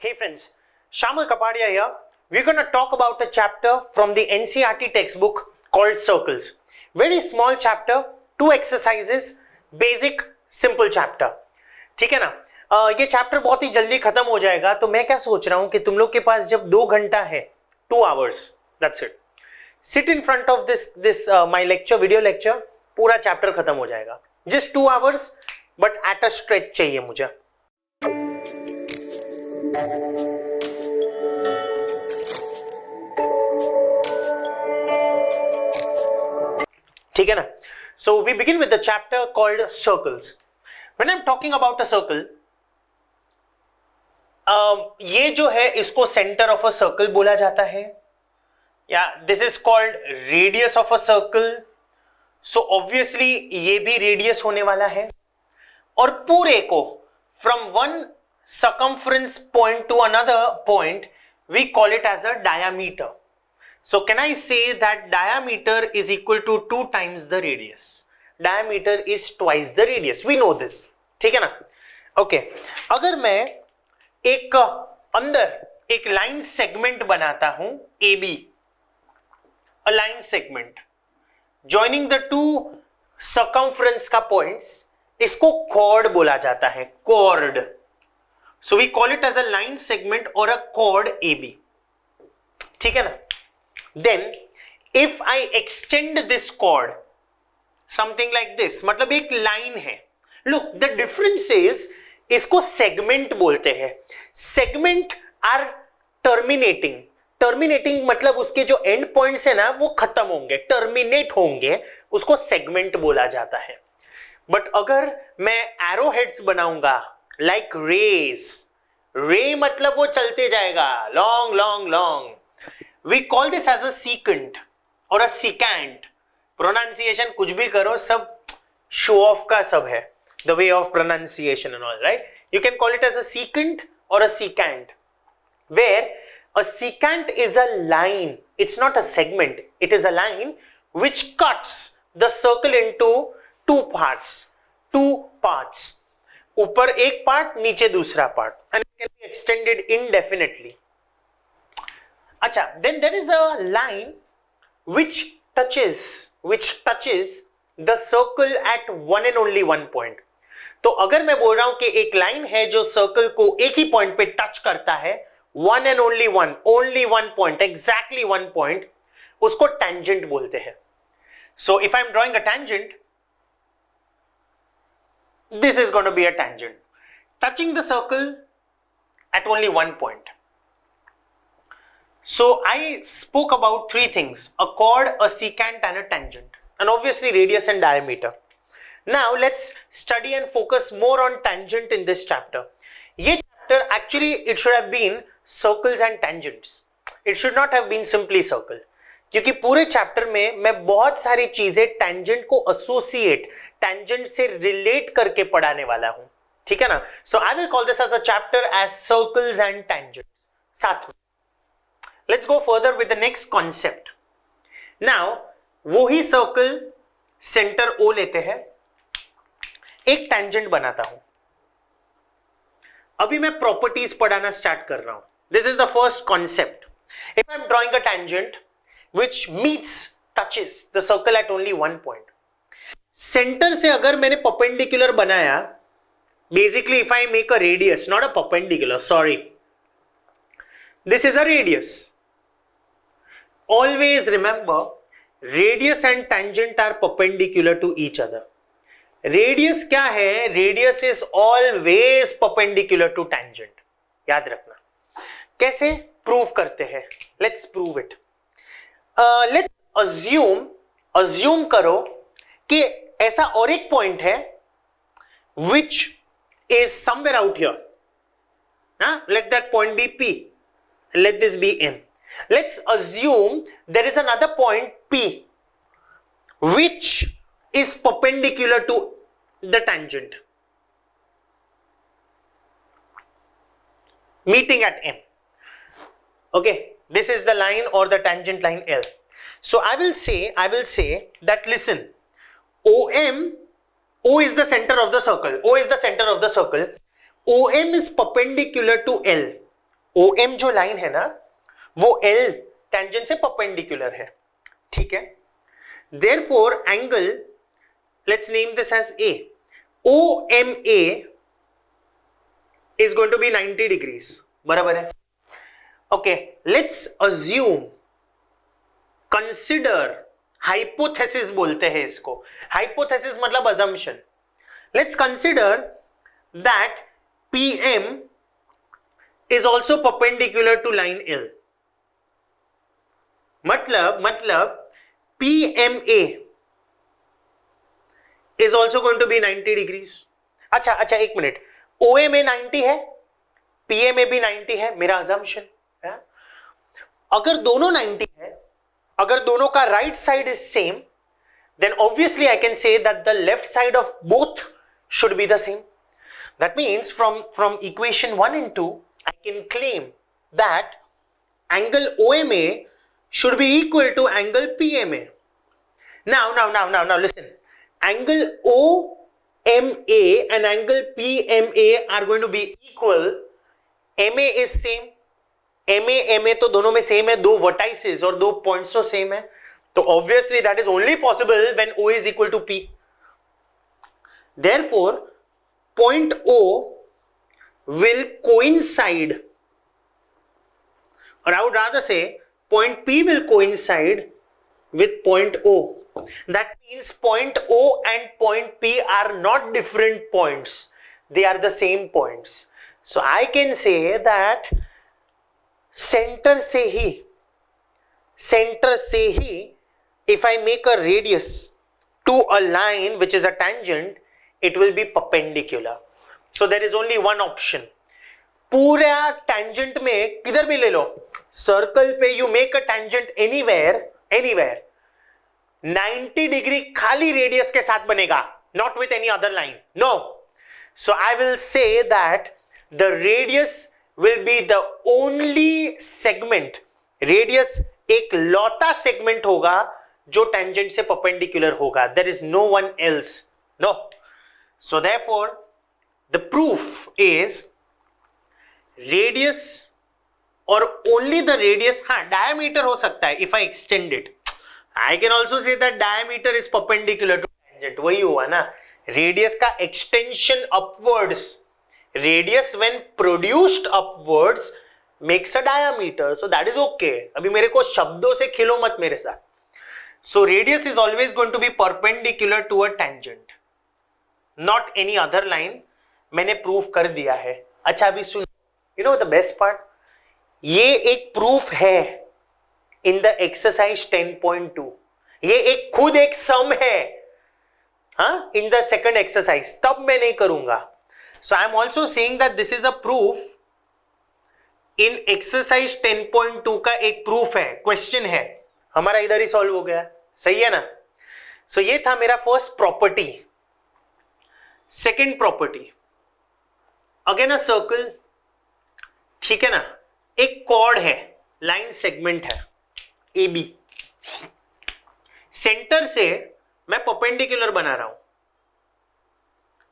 Hey friends, Shamal Kapadia here. We're going to talk about a chapter from the NCERT textbook called Circles. Very small chapter, 2 exercises, basic, simple chapter. ठीक है ना? ये chapter बहुत ही जल्दी खत्म हो जाएगा, तो मैं क्या सोच रहा हूं कि तुम लोग के पास जब 2 घंटा है, 2 hours, that's it. Sit in front of this my lecture, video lecture, पूरा चैप्टर खत्म हो जाएगा. Just 2 hours, but at a stretch चाहिए मुझे. ठीक है ना? So we begin with the chapter called Circles. When I'm talking about a circle, ये जो है इसको सेंटर ऑफ अ सर्कल बोला जाता है, या this is called radius of a circle. So obviously ये भी रेडियस होने वाला है, और पूरे को from one circumference point to another point we call it as a diameter. So can I say that diameter is equal to 2 times the radius? Diameter is twice the radius. We know this. ठीक है ना? Okay. अगर मैं एक अंदर एक line segment बनाता हूं AB, a line segment joining the two circumference का points, इसको chord बोला जाता है, chord. So we call it as a line segment or a chord AB. ठीक है ना? Then if I extend this chord something like this, मतलब एक लाइन है. Look, the difference is इसको segment बोलते हैं. Segment are terminating. Terminating मतलब उसके जो end points है ना वो खत्म होंगे, terminate होंगे, उसको segment बोला जाता है. But अगर मैं arrowheads बनाऊंगा like rays, ray मतलब वो चलते जाएगा, long long long. We call this as a secant or a secant. Pronunciation कुछ भी करो, सब show off का सब है, the way of pronunciation and all, right? You can call it as a secant or a secant, where a secant is a line. It's not a segment. It is a line which cuts the circle into two parts. ऊपर एक part, नीचे दूसरा part, and it can be extended indefinitely. अच्छा, then there is a line which touches the circle at one and only one point. तो अगर मैं बोल रहा हूं कि एक लाइन है जो सर्कल को एक ही पॉइंट पे टच करता है, one and only one point, exactly one point, उसको tangent बोलते हैं. So if I'm drawing a tangent, this is going to be a tangent touching the circle at only one point. So I spoke about 3 things: a chord, a secant and a tangent, and obviously radius and diameter. Now let's study and focus more on tangent in this chapter. ये chapter actually it should have been circles and tangents. It should not have been simply circle. क्योंकि पूरे chapter में मैं बहुत सारी चीजें tangent को associate, tangent से relate करके पढ़ाने वाला हूं. ठीक है ना? So I will call this as a chapter as circles and tangents. साथ में. Let's go further with the next concept. Now वही circle center O लेते हैं, एक tangent बनाता हूं. अभी मैं properties पढ़ाना start कर रहा हूं. This is the first concept. If I'm drawing a tangent which touches the circle at only one point, center से अगर मैंने perpendicular बनाया, basically if I make a radius, not a perpendicular, sorry, this is a radius. Always remember, radius and tangent are perpendicular to each other. Radius क्या है? Radius is always perpendicular to tangent. याद रखना. कैसे prove करते हैं? Let's prove it. Let's assume करो कि ऐसा और एक पॉइंट है which is somewhere out here. Let that point be P. Let this be M. Let's assume there is another point P which is perpendicular to the tangent, meeting at M. Okay, this is the line or the tangent line L. So I will say that, listen, O is the center of the circle. OM is perpendicular to L. OM जो line है ना वो L tangent से perpendicular है, ठीक है। Therefore angle, let's name this as A. OMA is going to be 90 degrees, बराबर है। Okay, let's assume, consider, hypothesis बोलते हैं इसको। Hypothesis मतलब assumption. Let's consider that PM is also perpendicular to line L. मतलब PMA is also going to be 90 degrees. अच्छा एक minute, OMA 90 है, PMA भी 90 है, मेरा assumption है। अगर दोनों 90 है, अगर दोनों का right side is same, then obviously I can say that the left side of both should be the same. That means from equation 1 and 2, I can claim that angle OMA should be equal to angle PMA. Now listen. Angle OMA and angle PMA are going to be equal. MA is same. MA तो दोनों में same है, दो vertices और दो points तो same है, तो obviously that is only possible when O is equal to P. Therefore, point O will coincide, or I would rather say point P will coincide with point O. That means point O and point P are not different points, they are the same points. So I can say that center से ही if I make a radius to a line which is a tangent, it will be perpendicular. So there is only one option. पूरा tangent में किधर भी ले लो, circle पे you make a tangent anywhere 90 degree खाली radius के साथ बनेगा, not with any other line. No. So I will say that the radius will be the only segment. Radius एक लौता segment होगा जो tangent से perpendicular होगा. There is no one else. No. So therefore the proof is radius or only the radius. हाँ, diameter हो सकता है if I extend it. I can also say that diameter is perpendicular to tangent. वही हुआ ना, radius का extension upwards. Radius when produced upwards makes a diameter, so that is okay. अभी मेरे को शब्दों से खिलो मत मेरे साथ. So radius is always going to be perpendicular to a tangent, not any other line. मैंने प्रूफ कर दिया है. अच्छा अभी सुन, you know the best part, ये एक प्रूफ है in the exercise 10.2. ये एक खुद एक सम है, हाँ, in the second exercise. तब मैं नहीं करूंगा. So I am also saying that this is a proof in exercise 10.2 का एक प्रूफ है, क्वेश्चन है, हमारा इधर ही सॉल्व हो गया. सही है ना. So ये था मेरा first property. Second property, again a circle, ठीक है ना, एक कॉर्ड है, लाइन सेगमेंट है AB, सेंटर से मैं परपेंडिकुलर बना रहा हूं,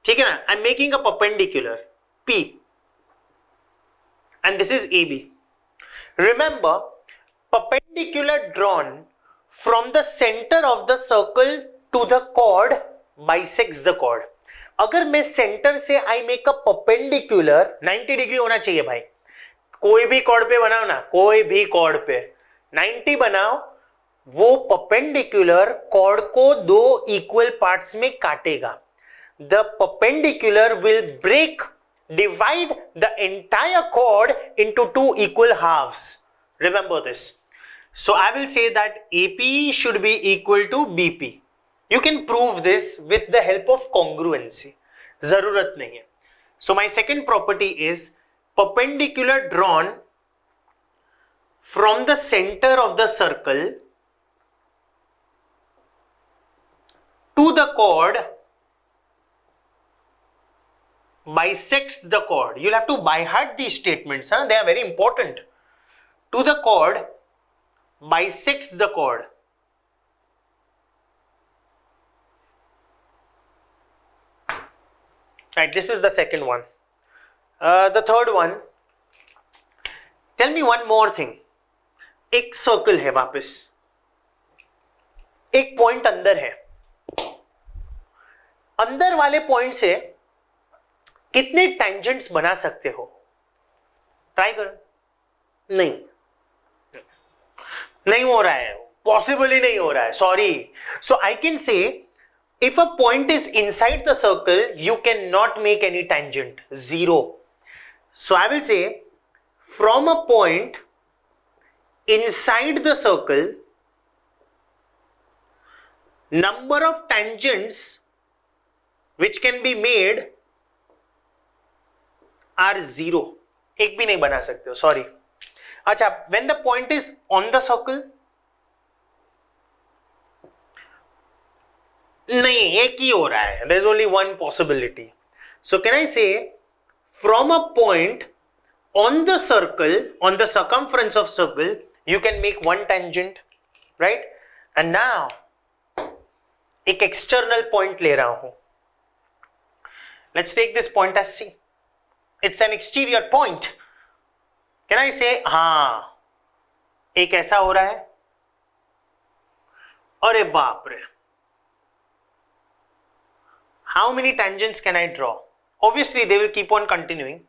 ठीक है ना. I am making a perpendicular P and this is AB. Remember, perpendicular drawn from the center of the circle to the chord bisects the chord. अगर मैं सेंटर से I make a perpendicular, 90 degree होना चाहिए भाई, कोई भी cord पे बनाओ ना, कोई भी कॉर्ड पे 90 बनाओ, वो परपेंडिकुलर कॉर्ड को दो इक्वल पार्ट्स में काटेगा. The perpendicular will break, divide the entire chord into two equal halves. Remember this. So I will say that AP should be equal to BP. You can prove this with the help of congruency. जरूरत नहीं है. So my second property is perpendicular drawn from the center of the circle to the chord bisects the chord. You'll have to by heart these statements, huh? They are very important. To the chord bisects the chord. Right, this is the second one. The third one, tell me one more thing, एक circle है, वापस एक point अंदर है, अंदर वाले point से कितने टेंजेंट्स बना सकते हो? ट्राई करो। नहीं हो रहा है, पॉसिबल ही नहीं हो रहा है, sorry. So I can say if a point is inside the circle you cannot make any tangent, zero. So I will say from a point inside the circle number of tangents which can be made are zero. एक भी नहीं बना सकते हो, sorry. अच्छा, when the point is on the circle, नहीं, एक ही हो रहा है, there is only one possibility. So can I say from a point on the circle, on the circumference of circle, you can make one tangent, right? And now एक external point ले रहा हूं, let's take this point as C. It's an exterior point. Can I say हाँ, एक ऐसा हो रहा है, अरे बाप रे, how many tangents can I draw? Obviously they will keep on continuing.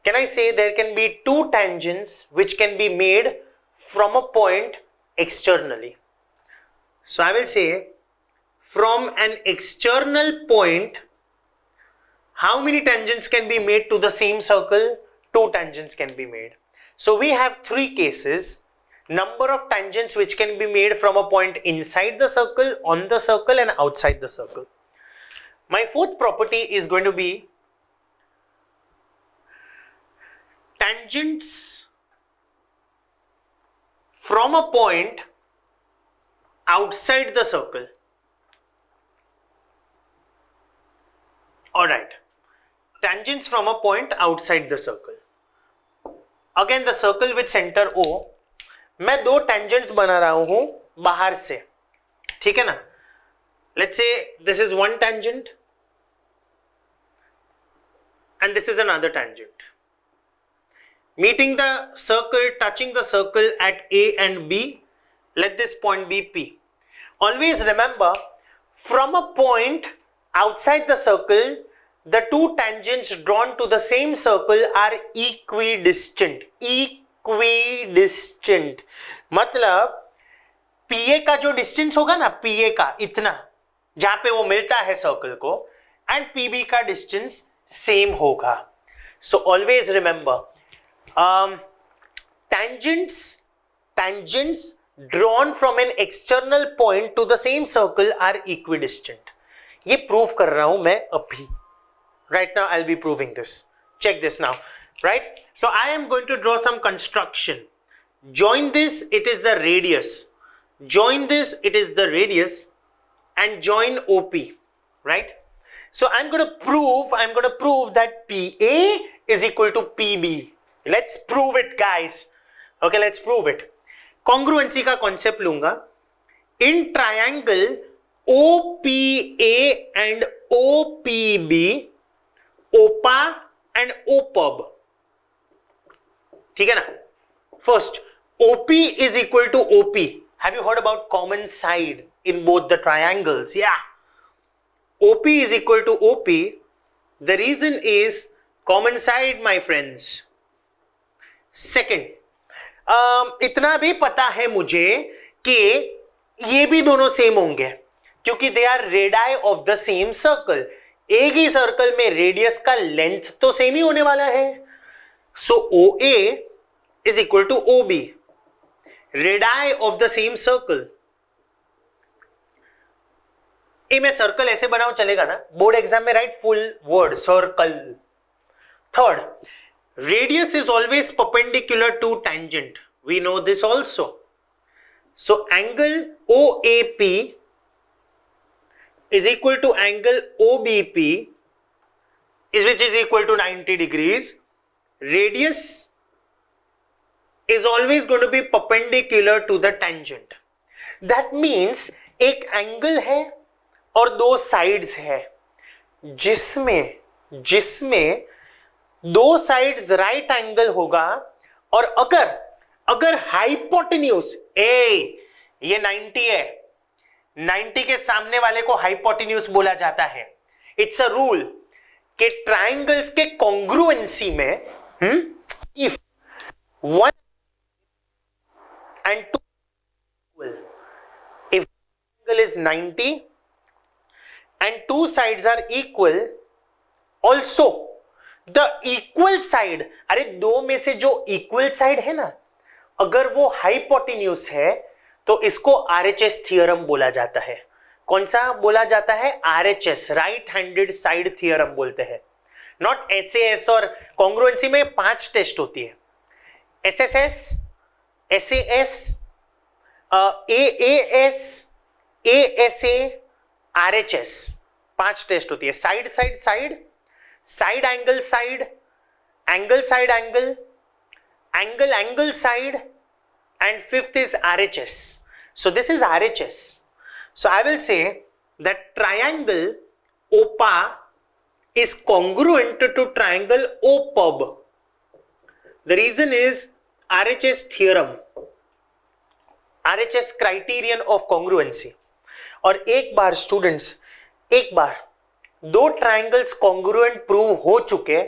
Can I say there can be two tangents which can be made from a point externally? So I will say from an external point, how many tangents can be made to the same circle? Two tangents can be made. So we have three cases. Number of tangents which can be made from a point inside the circle, on the circle and outside the circle. My fourth property is going to be tangents from a point outside the circle. All right, tangents from a point outside the circle. Again the circle with center O, मैं दो tangents बना रहा हूं बाहर से, ठीक है ना? Let's say this is one tangent and this is another tangent. Meeting the circle, touching the circle at A and B, let this point be P. Always remember, from a point outside the circle, the two tangents drawn to the same circle are equidistant. Equidistant मतलब PA का जो distance होगा ना, PA का इतना, जहां पे वो मिलता है सर्कल को, एंड PB का डिस्टेंस सेम होगा. So always remember, tangents drawn from an external point to the same circle are equidistant. ये प्रूव कर रहा हूं मैं अभी. Right now I'll be proving this. Check this now. Right? So I am going to draw some construction. Join this, it is the radius. Join this, it is the radius, and join OP. Right? So I'm going to prove that PA is equal to PB. Let's prove it, guys. Okay, let's prove it. Congruency का concept लूंगा. In triangle OPA and OPB, OPA and OPUB. ठीक है ना? First, OP is equal to OP. Have you heard about common side in both the triangles? Yeah. OP is equal to OP. The reason is common side, my friends. Second, इतना भी पता है मुझे कि ये भी दोनों सेम होंगे क्योंकि they are radii of the same circle. एक ही सर्कल में रेडियस का लेंथ तो सेम ही होने वाला है. So OA is equal to OB, radii of the same circle. ए मैं सर्कल ऐसे बनाऊं चलेगा ना? बोर्ड एग्जाम में write full word circle. Third, radius is always perpendicular to tangent. We know this also. So angle OAP is equal to angle OBP, which is equal to 90 degrees. Radius is always going to be perpendicular to the tangent. That means एक angle है और दो sides है जिसमें दो sides right angle होगा और अगर अगर हाइपोटेन्यूज ये 90 है, 90 के सामने वाले को हाइपोटेन्यूज बोला जाता है। इट्स अ रूल कि ट्राइंगल्स के कॉन्ग्रुएंसी में if 1 and 2 equal, if angle is 90 and two sides are equal, also the equal side, अरे दो में से जो इक्वल साइड है ना, अगर वो हाइपोटेन्यूज है तो इसको आरएचएस थ्योरम बोला जाता है। कौन सा बोला जाता है? RHS, right handed side theorem बोलते हैं। Not SAS. और कॉन्ग्रुएंसी में 5 टेस्ट होती है, SSS, SAS, AAS, ASA, RHS, 5 test होती है। Side side side, side angle side, angle side angle, angle angle side, and fifth is RHS. So this is RHS. So I will say that triangle OPA is congruent to triangle OPUB. The reason is RHS theorem, RHS criterion of congruency. और एक बार students, एक बार दो triangles congruent prove हो चुके,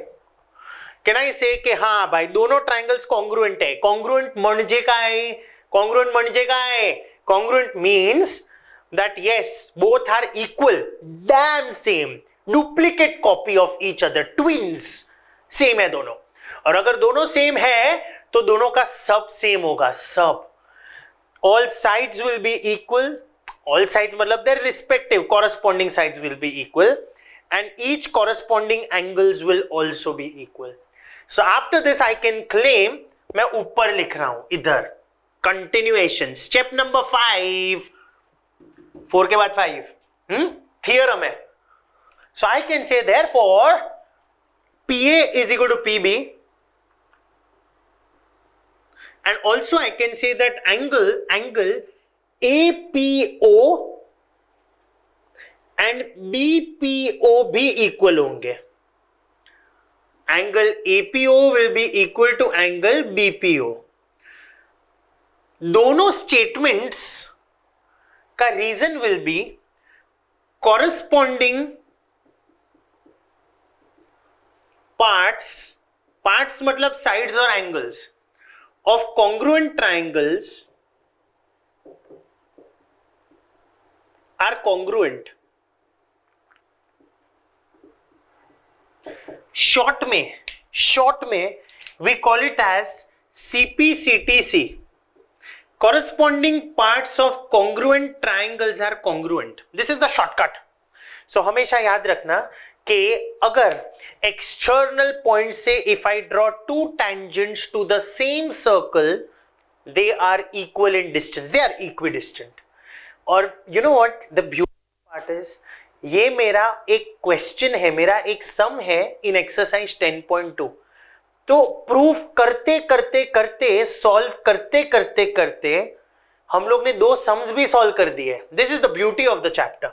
can I से कि हाँ भाई दोनों ट्राइंगल्स कॉन्ग्रुएंट है। कॉन्ग्रुएंट म्हणजे काय? कॉन्ग्रुएंट म्हणजे काय? Congruent means that yes both are equal, damn same, duplicate copy of each other, twins, same है दोनों। और अगर दोनों सेम है तो दोनों का सब सेम होगा, सब। All sides will be equal, all sides मतलब their respective corresponding sides will be equal and each corresponding angles will also be equal. So after this I can claim, मैं ऊपर लिख रहा हूं इधर, continuation, step number 5, 4 के बाद 5 theorem है। So I can say therefore PA is equal to PB, and also I can say that angle APO and BPO भी इक्वल होंगे। Angle APO will be equal to angle BPO। दोनों statements का reason will be corresponding parts मतलब sides और angles of congruent triangles are congruent. Short में we call it as CPCTC, corresponding parts of congruent triangles are congruent. This is the shortcut. So हमेशा याद रखना कि अगर external point से if I draw two tangents to the same circle, they are equal in distance, they are equidistant. और you know what the beautiful part is, ये मेरा एक क्वेश्चन है, मेरा एक सम है इन एक्सरसाइज 10.2। तो प्रूफ करते करते करते, सॉल्व करते करते करते हम लोग ने 2 सम्स भी सॉल्व कर दिए। This is the beauty of the chapter.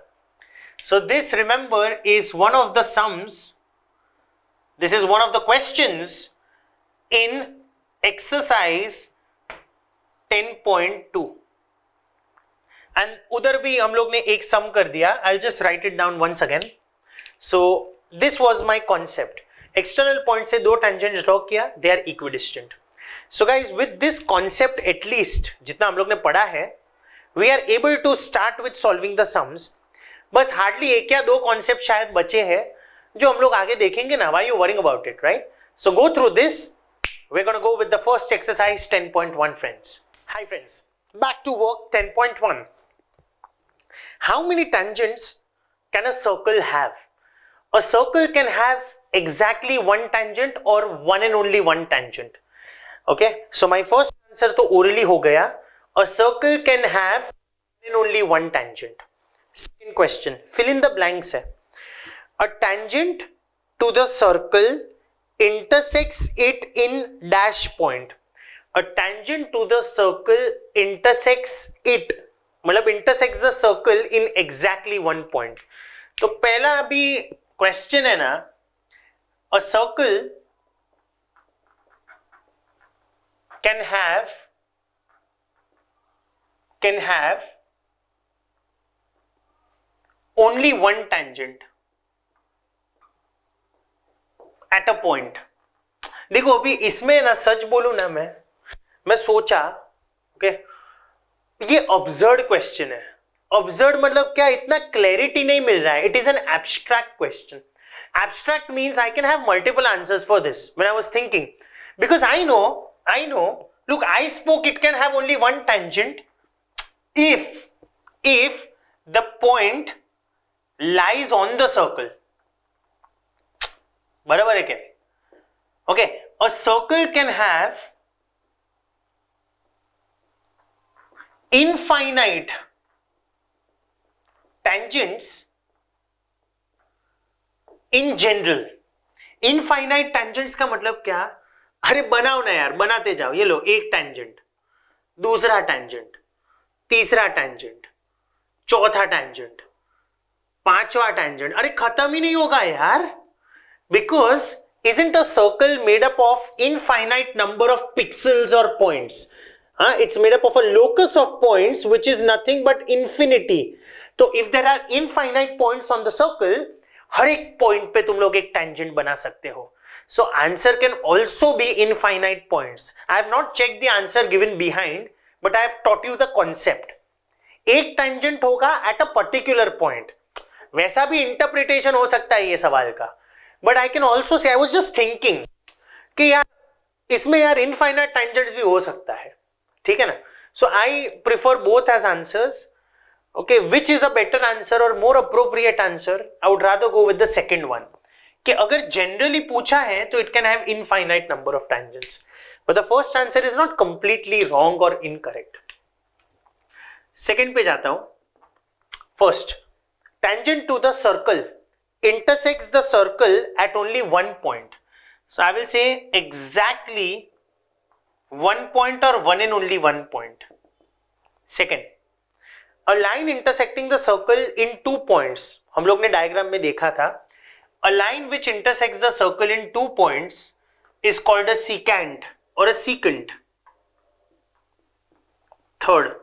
So this remember is one of the sums, this is one of the questions in exercise 10.2। And उधर भी हम लोग ने एक सम कर दिया। I just write it down once again. So this was my concept. External point से 2 tangents draw किया, they are equidistant. So guys with this concept at least जितना हम लोग ने पढ़ा है, we are able to start with solving the sums. बस hardly 1 या 2 कॉन्सेप्ट शायद बचे हैं जो हम लोग आगे देखेंगे ना। Why you worrying about it, right? So go through this. We are gonna go with the first exercise 10.1 friends. Hi friends, back to work 10.1। How many tangents can a circle have? A circle can have exactly 1 tangent or 1 and only 1 tangent. Okay, so my first answer तो orally हो गया। A circle can have 1 and only 1 tangent. Second question, fill in the blanks है। A tangent to the circle intersects it in dash point. A tangent to the circle intersects it, मतलब intersects the circle in exactly 1 point. तो पहला अभी question है ना, a circle can have only one tangent at a point. देखो अभी इसमें ना सच बोलूं ना मैं सोचा ओके ये अब्सर्ड क्वेश्चन है. अब्सर्ड मतलब क्या, इतना क्लैरिटी नहीं मिल रहा है. It is an abstract question. Abstract means I can have multiple answers for this when I was thinking, because I know, look, I spoke it can have only one tangent if the point lies on the circle. बराबर है क्या? Okay, a circle can have infinite tangents in general. Infinite tangents का मतलब क्या? अरे बनाओ ना यार, बनाते जाओ. ये लो, एक टेंजेंट, दूसरा टेंजेंट, तीसरा टेंजेंट, चौथा टेंजेंट, पांचवा टेंजेंट. अरे खत्म ही नहीं होगा यार. Because isn't a circle made up of infinite number of pixels or points? It's made up of a locus of points which is nothing but infinity. So if there are infinite points on the circle, हर एक point पे तुम लोग एक tangent बना सकते हो. So answer can also be infinite points. I have not check the answer given behind, but I have taught you the concept. एक tangent होगा एट अ पर्टिकुलर पॉइंट. वैसा भी इंटरप्रिटेशन हो सकता है ये सवाल का, but I can also say, I was just thinking कि यार इसमें यार इनफाइनाइट टेंजेंट्स भी हो सकता है. ठीक है ना? So I prefer both as answers. Okay, which is a better answer or more appropriate answer? I would rather go with the second one. कि अगर generally पूछा है तो it can have infinite number of tangents. But the first answer is not completely wrong or incorrect. Second पे जाता हूं. First, tangent to the circle intersects the circle at only one point. So I will say exactly one point or one and only one point. Second, a line intersecting the circle in 2 points. हम लोग ने diagram में देखा था. A line which intersects the circle in 2 points is called a secant or a secant. Third,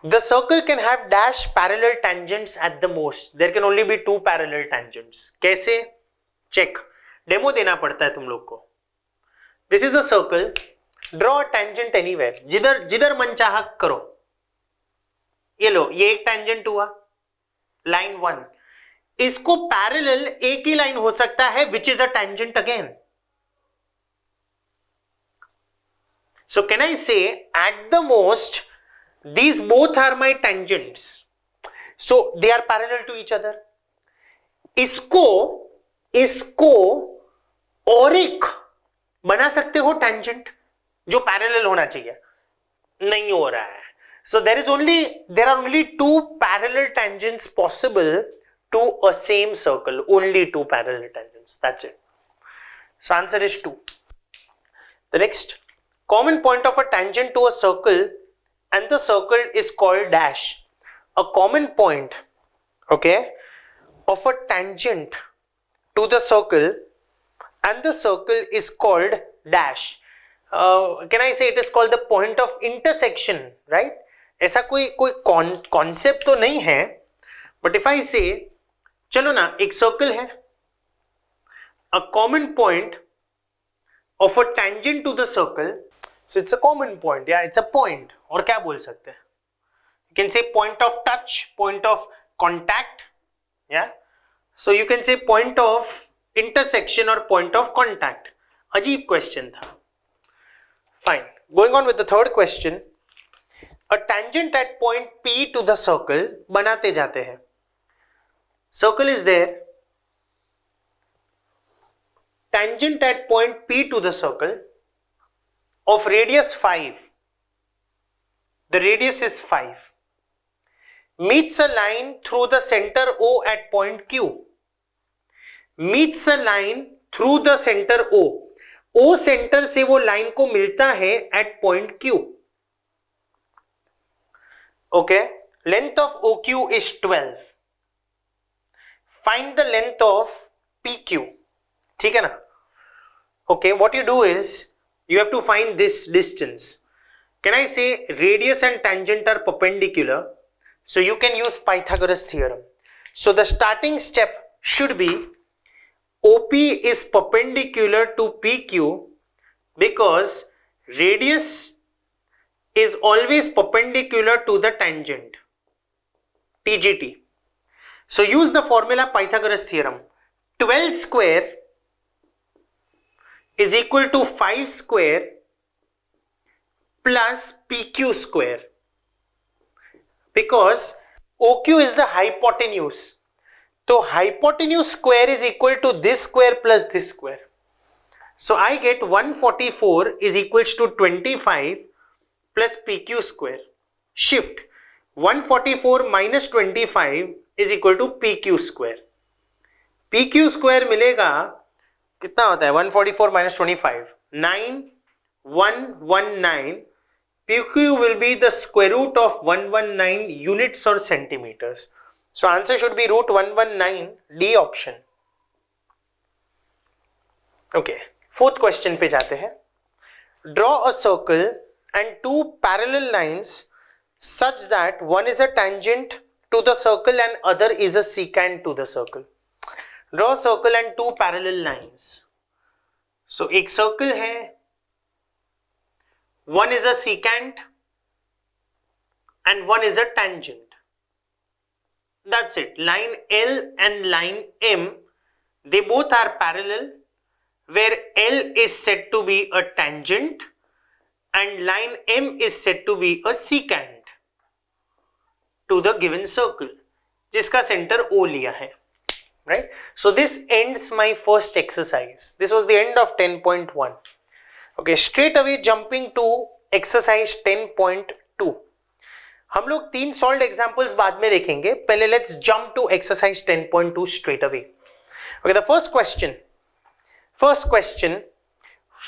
the circle can have dash parallel tangents at the most. There can only be 2 parallel tangents. कैसे? Check. Demo देना पड़ता है तुम लोग को. This is a circle. Draw tangent anywhere. जिधर मन चाहा करो. ये लो, ये एक टेंजेंट हुआ, लाइन 1. इसको पैरेलल एक ही लाइन हो सकता है which is a tangent again. So can I say at the most these both are my tangents, so they are parallel to each other. इसको और एक बना सकते हो टेंजेंट जो पैरेलल होना चाहिए, नहीं हो रहा है. So there are only 2 parallel tangents possible to a same circle. Only 2 parallel tangents. That's it. So answer is 2. The next, common point of a tangent to a circle and the circle is called dash. A common point, okay, of a tangent to the circle and the circle is called dash. Can I say it is called the point of intersection, right? ऐसा कोई concept तो नहीं है, but if I से, चलो ना, एक circle है, a common point of a tangent to the circle, so it's a common point, या इट्स अ पॉइंट, और क्या बोल सकते हैं? You can say point of touch, point of contact, या so you can say point of intersection और point of contact. अजीब question था. Fine, going on with the third question. A tangent at point P to the circle, बनाते जाते हैं. Circle is there. Tangent at point P to the circle of radius 5. The radius is 5. Meets a line through the center O at point Q. Meets a line through the center O. O center से वो line को मिलता है at point Q. Okay, length of OQ is 12. Find the length of PQ. ठीक है ना? Okay, what you do is you have to find this distance. Can I say radius and tangent are perpendicular? So you can use Pythagoras theorem. So the starting step should be OP is perpendicular to PQ because radius is always perpendicular to the tangent, TGT. So use the formula Pythagoras theorem. 12 square is equal to 5 square plus PQ square, because OQ is the hypotenuse. So hypotenuse square is equal to this square plus this square. So I get 144 is equals to 25 plus PQ square. Shift 144 minus 25 is equal to PQ square. PQ square मिलेगा कितना होता है 144 minus 25 9119. PQ will be the square root of 119 units or centimeters. So answer should be root 119, D option. Okay, fourth question पे जाते हैं. Draw a circle and two parallel lines such that one is a tangent to the circle and other is a secant to the circle. Draw a circle and two parallel lines. So एक circle है, one is a secant and one is a tangent. That's it. Line L and line M, they both are parallel, where L is said to be a tangent and line M is said to be a secant to the given circle, जिसका center O लिया है. Right? So this ends my first exercise. This was the end of 10.1. Okay, straight away jumping to exercise 10.2. हम लोग 3 solved examples बाद में देखेंगे. पहले let's jump to exercise 10.2 straight away. Okay, the first question.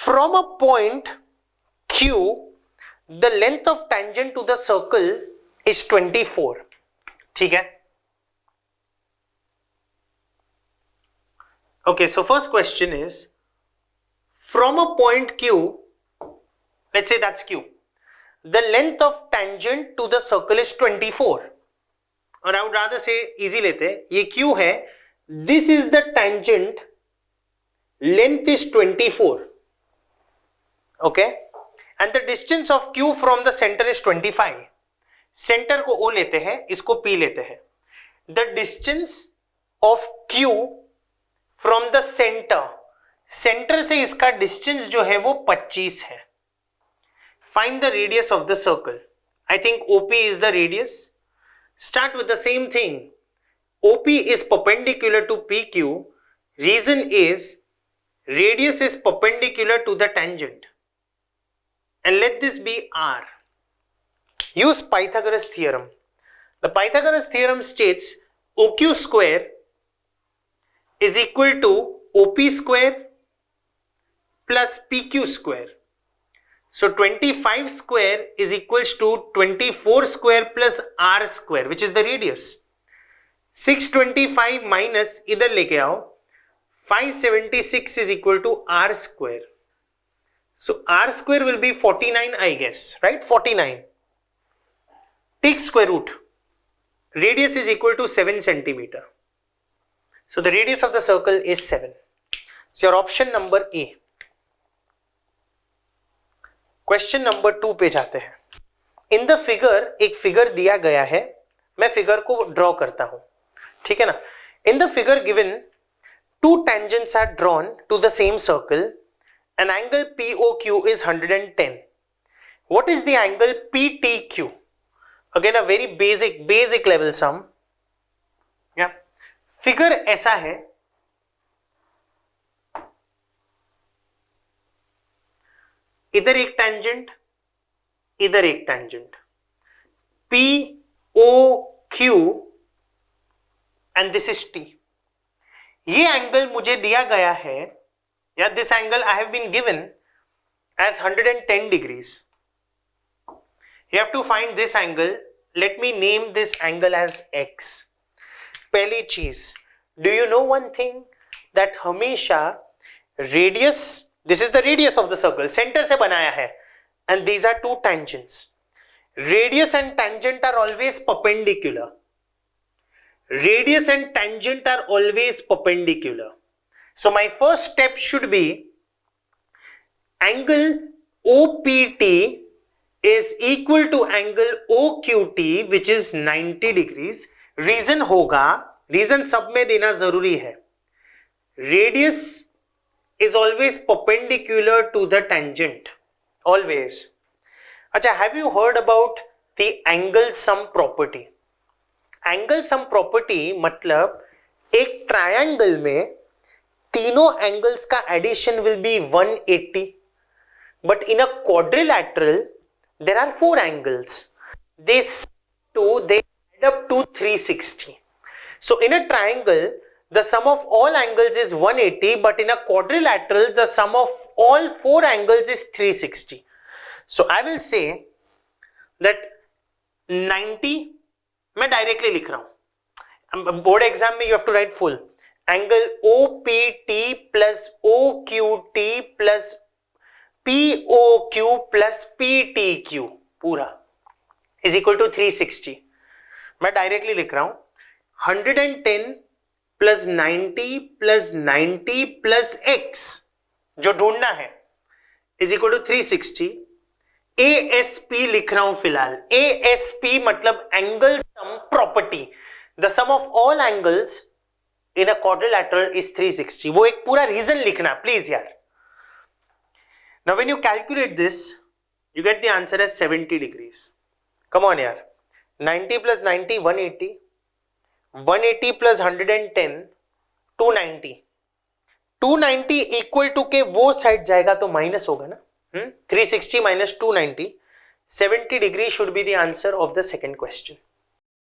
From a point Q, the length of tangent to the circle is 24. ठीक है? Okay, so first question is, from a point Q, let's say that's Q, the length of tangent to the circle is 24. Or I would rather say easy लेते हैं, ये Q है, this is the tangent, length is 24. Okay, and the distance of Q from the center is 25. Center को O लेते हैं, इसको P लेते हैं. The distance of Q from the center, center से इसका distance जो है वो 25 है. Find the radius of the circle. I think OP is the radius. Start with the same thing. OP is perpendicular to PQ. Reason is radius is perpendicular to the tangent. And let this be R. Use Pythagoras theorem. The Pythagoras theorem states OQ square is equal to OP square plus PQ square. So 25 square is equals to 24 square plus R square, which is the radius. 625 minus इधर लेके आओ, 576 is equal to R square. So R square will be 49, I guess, right? 49. Take square root. Radius is equal to 7 centimeter. So the radius of the circle is 7. So your option number A. Question number 2 पे जाते हैं. In the figure, एक figure दिया गया है, मैं figure को draw करता हूं, ठीक है ना? In the figure given, two tangents are drawn to the same circle. An angle POQ is 110. What is the angle PTQ? Again a very basic level sum. Yeah. Figure ऐसा है, इधर एक tangent, इधर एक tangent, POQ and this is T. ये angle मुझे दिया गया है, या this angle I have been given as 110 degrees. You have to find this angle. Let me name this angle as X. पहली चीज, do you know one thing, that हमेशा radius, this is the radius of the circle, centre से बनाया है, and these are two tangents. Radius and tangent are always perpendicular. Radius and tangent are always perpendicular. So my first step should be angle OPT is equal to angle OQT which is 90 degrees. Reason होगा, reason सब में देना जरूरी है. Radius is always perpendicular to the tangent. Always. अच्छा, have you heard about the angle sum property? Angle sum property मतलब एक triangle में तीनों एंगल्स का addition will be 180, but in a quadrilateral there are 4 angles, they add up to 360. So in a triangle the sum of all angles is 180, but in a quadrilateral the sum of all 4 angles is 360. So I will say that 90, मैं directly लिख रहा हूं, board exam में you have to write full. Angle OPT plus OQT plus POQ plus PTQ पूरा is equal to 360. मैं directly लिख रहा हूं 110 प्लस 90 प्लस 90 प्लस x जो ढूंढना है इज इक्वल टू 360. ASP लिख रहा हूं फिलहाल. ASP मतलब angle sum property, the sum of all angles in a quadrilateral is 360. वो एक पूरा रीजन लिखना प्लीज यार. Now when you calculate this you get the answer as 70 degrees. Come on यार. 90 प्लस 90 180, 180 प्लस 110 290. 290 इक्वल टू के वो side जाएगा तो माइनस होगा ना. 360 minus 290, 70 degree should be the answer of the second question.